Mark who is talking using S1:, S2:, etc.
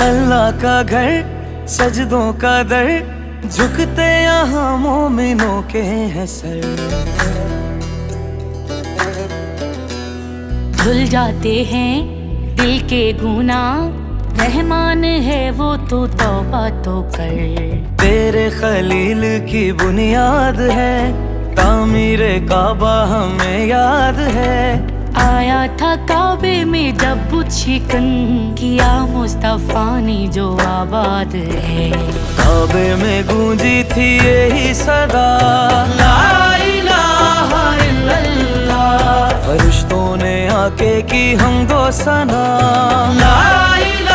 S1: अल्लाह का घर, सजदों का दर, झुकते यहाँ मोमिनों के हैं सर।
S2: धुल जाते हैं दिल के गुनाह, रहमान है वो तो तौबा तो कर।
S1: तेरे खलील की बुनियाद है, तामीरे काबा हमें याद है।
S2: आया था काबे में जब बुत शिकन, किया मुस्तफा ने जो आबाद है।
S1: काबे में गूंजी थी यही सदा, ला इलाहा इल्लल्लाह। फरिश्तों ने आके की हमदो सना, ला इलाहा